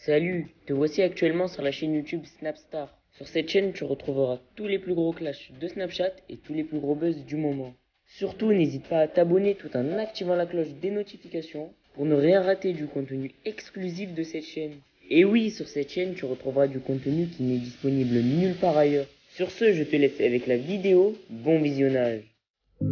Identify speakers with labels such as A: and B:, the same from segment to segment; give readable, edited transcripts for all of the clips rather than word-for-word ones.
A: Salut, te voici actuellement sur la chaîne YouTube Snapstar. Sur cette chaîne, tu retrouveras tous les plus gros clashs de Snapchat et tous les plus gros buzz du moment. Surtout, n'hésite pas à t'abonner tout en activant la cloche des notifications pour ne rien rater du contenu exclusif de cette chaîne. Et oui, sur cette chaîne, tu retrouveras du contenu qui n'est disponible nulle part ailleurs. Sur ce, je te laisse avec la vidéo. Bon visionnage.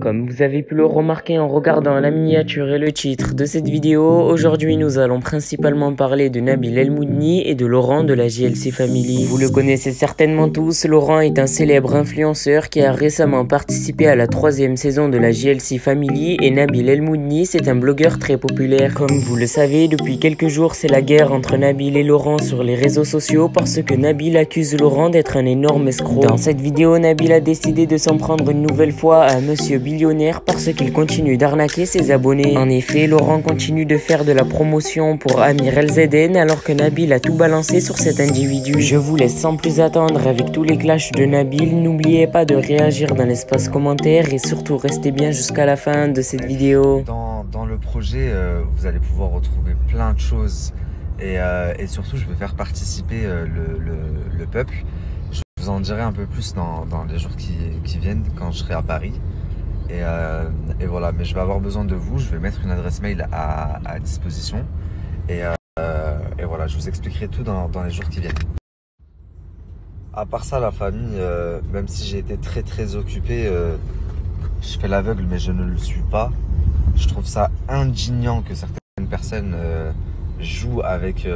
A: Comme vous avez pu le remarquer en regardant la miniature et le titre de cette vidéo, aujourd'hui nous allons principalement parler de Nabil El Moudni et de Laurent de la JLC Family. Vous le connaissez certainement tous, Laurent est un célèbre influenceur qui a récemment participé à la 3e saison de la JLC Family et Nabil El Moudni c'est un blogueur très populaire. Comme vous le savez, depuis quelques jours c'est la guerre entre Nabil et Laurent sur les réseaux sociaux parce que Nabil accuse Laurent d'être un énorme escroc. Dans cette vidéo, Nabil a décidé de s'en prendre une nouvelle fois à Monsieur Billionnaire parce qu'il continue d'arnaquer ses abonnés. En effet, Laurent continue de faire de la promotion pour Amir LZN alors que Nabil a tout balancé sur cet individu. Je vous laisse sans plus attendre avec tous les clashs de Nabil. N'oubliez pas de réagir dans l'espace commentaire et surtout restez bien jusqu'à la fin de cette vidéo.
B: Dans le projet, vous allez pouvoir retrouver plein de choses et surtout je vais faire participer le peuple. Je vous en dirai un peu plus dans les jours qui viennent quand je serai à Paris. Et voilà, mais je vais avoir besoin de vous, je vais mettre une adresse mail à disposition et voilà, je vous expliquerai tout dans les jours qui viennent. À part ça, la famille, même si j'ai été très occupé, je fais l'aveugle mais je ne le suis pas. Je trouve ça indignant que certaines personnes jouent avec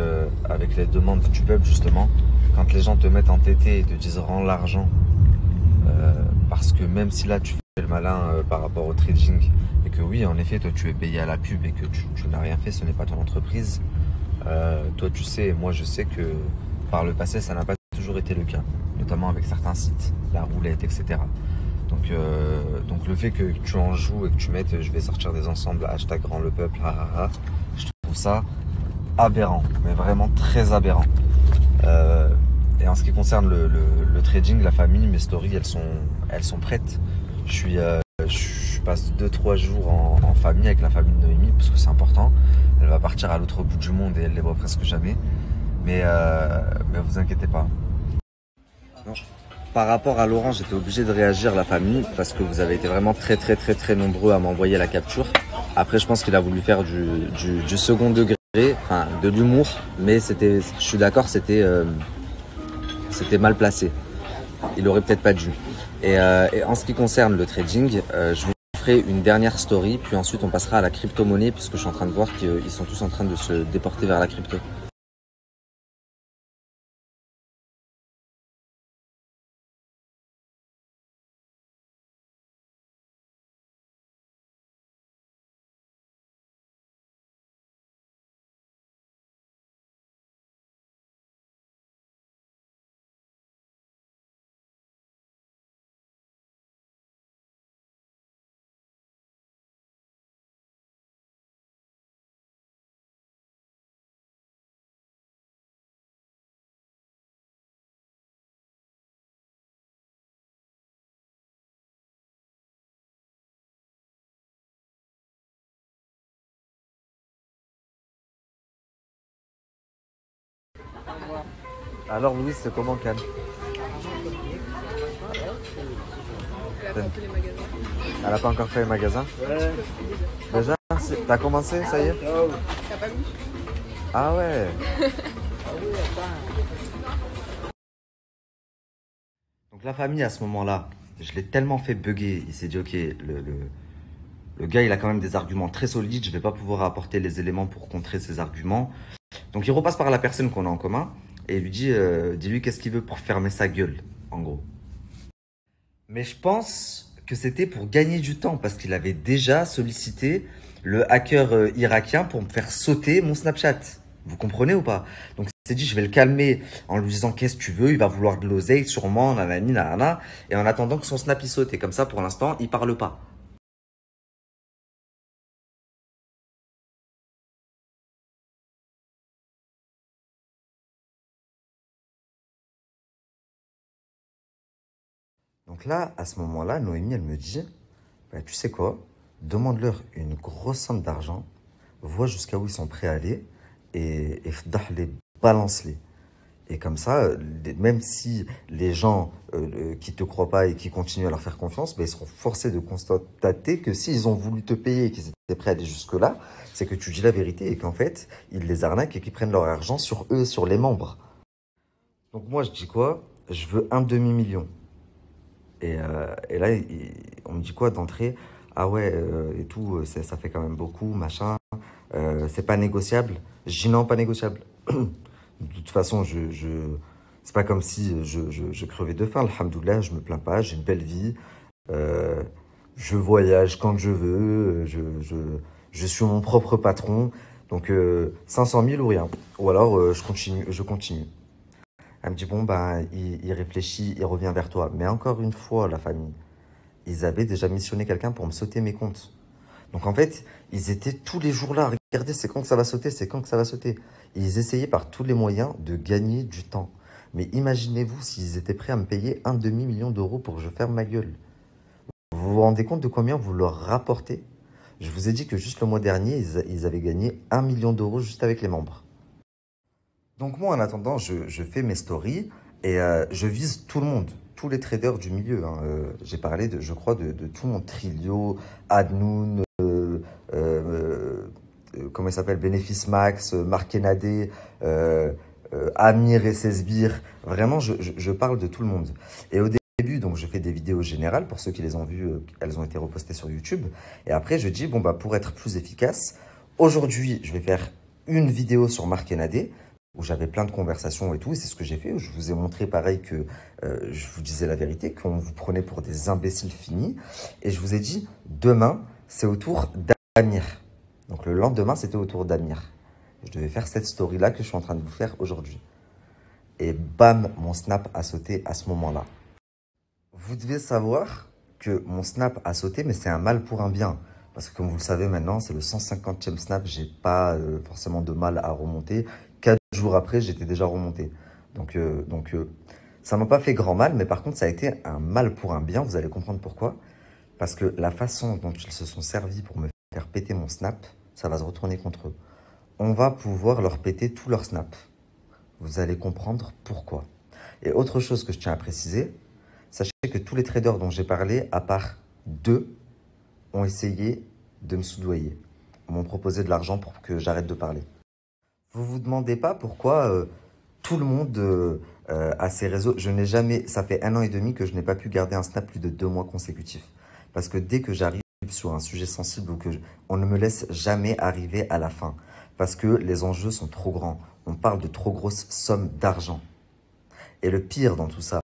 B: les demandes du peuple justement. Quand les gens te mettent en tété et te disent rends l'argent, parce que même si là tu fais le malin par rapport au trading et que oui en effet toi tu es payé à la pub et que tu n'as rien fait, ce n'est pas ton entreprise, toi tu sais et moi je sais que par le passé ça n'a pas toujours été le cas, notamment avec certains sites, la roulette, etc. Donc le fait que tu en joues et que tu mettes je vais sortir des ensembles hashtag rend le peuple, je trouve ça aberrant, mais vraiment très aberrant. Et en ce qui concerne le trading, la famille, mes stories elles sont prêtes. Je passe 2-3 jours en famille avec la famille de Noémie parce que c'est important. Elle va partir à l'autre bout du monde et elle les voit presque jamais. Mais vous inquiétez pas. Non. Par rapport à Laurent, j'étais obligé de réagir, la famille, parce que vous avez été vraiment très nombreux à m'envoyer la capture. Après, je pense qu'il a voulu faire du second degré, enfin de l'humour, mais je suis d'accord, c'était mal placé. Il aurait peut-être pas dû. Et en ce qui concerne le trading, je vous ferai une dernière story, puis ensuite on passera à la crypto-monnaie, puisque je suis en train de voir qu'ils sont tous en train de se déporter vers la crypto. Alors Louise, c'est comment Cannes? Elle n'a pas encore fait les magasins? Ouais. Déjà? T'as commencé, ça y est?
C: T'as pas vu?
B: Ah ouais. Donc la famille à ce moment-là, je l'ai tellement fait bugger, il s'est dit ok, le gars il a quand même des arguments très solides, je vais pas pouvoir apporter les éléments pour contrer ses arguments. Donc il repasse par la personne qu'on a en commun et il lui dit, dis-lui qu'est-ce qu'il veut pour fermer sa gueule, en gros. Mais je pense que c'était pour gagner du temps parce qu'il avait déjà sollicité le hacker irakien pour me faire sauter mon Snapchat. Vous comprenez ou pas? Donc il s'est dit je vais le calmer en lui disant qu'est-ce que tu veux, il va vouloir de l'oseille sûrement, nanani, nanana. Et en attendant que son Snap il saute. Et comme ça pour l'instant il parle pas. Donc là, à ce moment-là, Noémie, elle me dit, bah, tu sais quoi, demande-leur une grosse somme d'argent, vois jusqu'à où ils sont prêts à aller et fdah les balance-les. Et comme ça, même si les gens qui te croient pas et qui continuent à leur faire confiance, ben, ils seront forcés de constater que s'ils ont voulu te payer et qu'ils étaient prêts à aller jusque-là, c'est que tu dis la vérité et qu'en fait, ils les arnaquent et qu'ils prennent leur argent sur eux, sur les membres. Donc moi, je dis quoi? Je veux un demi-million. Et là, on me dit quoi d'entrée? Ah ouais, et tout, ça fait quand même beaucoup, machin. C'est pas négociable. Je dis non, pas négociable. De toute façon, c'est pas comme si je crevais de faim. Alhamdoulilah, je me plains pas, j'ai une belle vie. Euh, je voyage quand je veux. Je suis mon propre patron. Donc 500 000 ou rien. Ou alors je continue. Elle me dit, bon, ben, il réfléchit, il revient vers toi. Mais encore une fois, la famille, ils avaient déjà missionné quelqu'un pour me sauter mes comptes. Donc en fait, ils étaient tous les jours là, regardez, c'est quand que ça va sauter, c'est quand que ça va sauter. Et ils essayaient par tous les moyens de gagner du temps. Mais imaginez-vous s'ils étaient prêts à me payer un demi-million d'euros pour que je ferme ma gueule. Vous vous rendez compte de combien vous leur rapportez? Je vous ai dit que juste le mois dernier, ils avaient gagné 1 million d'euros juste avec les membres. Donc moi, en attendant, je fais mes stories et je vise tout le monde, tous les traders du milieu, hein. J'ai parlé, je crois, de tout mon Trilio, Adnoun, comment il s'appelle, Bénéfice Max, Marc Kenadé, Amir et Sesbir. Vraiment, je parle de tout le monde. Et au début, donc, je fais des vidéos générales. Pour ceux qui les ont vues, elles ont été repostées sur YouTube. Et après, je dis, bon, bah, pour être plus efficace, aujourd'hui, je vais faire une vidéo sur Marc Kenadé, où j'avais plein de conversations et tout, et c'est ce que j'ai fait. Je vous ai montré pareil que je vous disais la vérité, qu'on vous prenait pour des imbéciles finis. Et je vous ai dit, demain, c'est au tour d'Amir. Donc le lendemain, c'était au tour d'Amir. Je devais faire cette story-là que je suis en train de vous faire aujourd'hui. Et bam, mon snap a sauté à ce moment-là. Vous devez savoir que mon snap a sauté, mais c'est un mal pour un bien. Parce que comme vous le savez maintenant, c'est le 150e snap, j'ai pas forcément de mal à remonter. 4 jours après, j'étais déjà remonté. Donc ça m'a pas fait grand mal, mais par contre, ça a été un mal pour un bien. Vous allez comprendre pourquoi. Parce que la façon dont ils se sont servis pour me faire péter mon snap, ça va se retourner contre eux. On va pouvoir leur péter tout leur snap. Vous allez comprendre pourquoi. Et autre chose que je tiens à préciser, sachez que tous les traders dont j'ai parlé, à part 2, ont essayé de me soudoyer. Ils m'ont proposé de l'argent pour que j'arrête de parler. Vous vous demandez pas pourquoi tout le monde a ses réseaux. Je n'ai jamais, ça fait 1 an et demi que je n'ai pas pu garder un snap plus de 2 mois consécutifs. Parce que dès que j'arrive sur un sujet sensible ou que on ne me laisse jamais arriver à la fin. Parce que les enjeux sont trop grands. On parle de trop grosses sommes d'argent. Et le pire dans tout ça,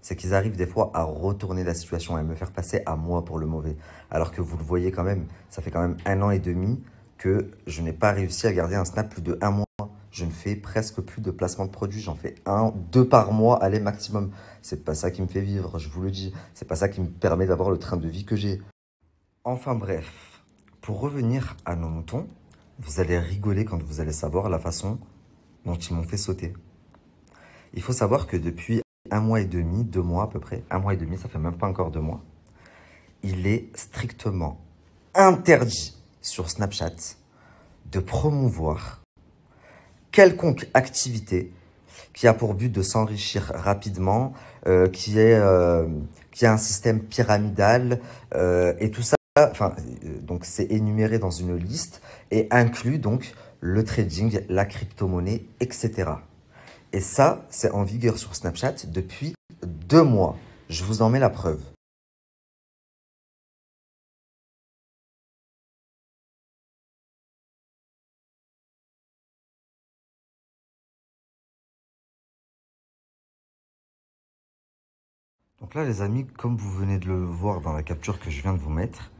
B: c'est qu'ils arrivent des fois à retourner la situation et à me faire passer à moi pour le mauvais. Alors que vous le voyez quand même, ça fait quand même 1 an et demi que je n'ai pas réussi à garder un snap plus de 1 mois. Je ne fais presque plus de placement de produits. J'en fais 1, 2 par mois, allez maximum. C'est pas ça qui me fait vivre, je vous le dis. C'est pas ça qui me permet d'avoir le train de vie que j'ai. Enfin bref, pour revenir à nos moutons, vous allez rigoler quand vous allez savoir la façon dont ils m'ont fait sauter. Il faut savoir que depuis 1 mois et demi, 2 mois à peu près, 1 mois et demi, ça fait même pas encore 2 mois, il est strictement interdit sur Snapchat de promouvoir quelconque activité qui a pour but de s'enrichir rapidement, qui a un système pyramidal et tout ça. Enfin, donc c'est énuméré dans une liste et inclut donc le trading, la crypto-monnaie, etc. Et ça, c'est en vigueur sur Snapchat depuis 2 mois. Je vous en mets la preuve. Donc là, les amis, comme vous venez de le voir dans la capture que je viens de vous mettre,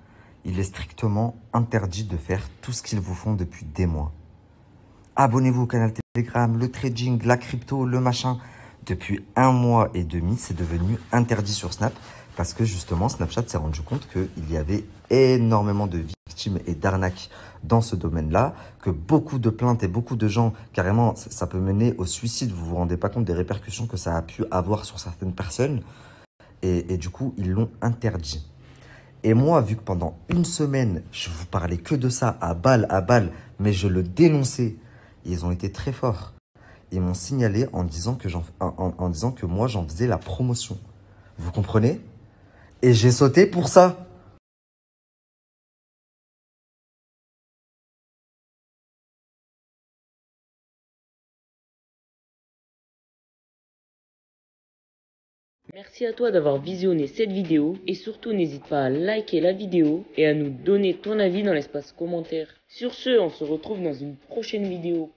B: il est strictement interdit de faire tout ce qu'ils vous font depuis des mois. Abonnez-vous au canal Telegram, le trading, la crypto, le machin. Depuis 1 mois et demi, c'est devenu interdit sur Snap parce que justement, Snapchat s'est rendu compte qu'il y avait énormément de victimes et d'arnaques dans ce domaine-là, que beaucoup de plaintes et beaucoup de gens, carrément, ça peut mener au suicide. Vous vous rendez pas compte des répercussions que ça a pu avoir sur certaines personnes. Et du coup, ils l'ont interdit. Et moi, vu que pendant 1 semaine, je vous parlais que de ça, à balle, mais je le dénonçais, ils ont été très forts. Ils m'ont signalé en disant en disant que moi, j'en faisais la promotion. Vous comprenez? Et j'ai sauté pour ça.
A: Merci à toi d'avoir visionné cette vidéo et surtout n'hésite pas à liker la vidéo et à nous donner ton avis dans l'espace commentaire. Sur ce, on se retrouve dans une prochaine vidéo.